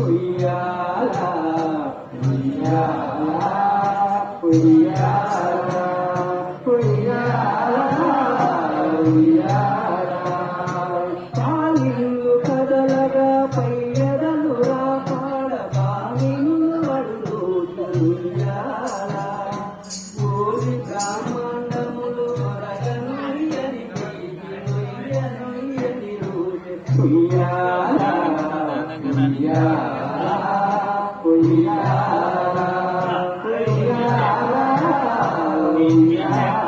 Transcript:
ఉయ్యాలా ఉయ్యాలా ఉయ్యాలా ఉయ్యాలా ఉయ్యాలా పాలిల్లు కదలగా పయ్యదలురా పాడబానిల్లు అడుగుతుయ్యాలా ఓరి బ్రాహ్మణములు వరగనుయ్యని నుయ్యని ఉయ్యాలా ఉయ్యాలా ఉయ్యాలా ఉయ్యాలా ఉయ్యాలా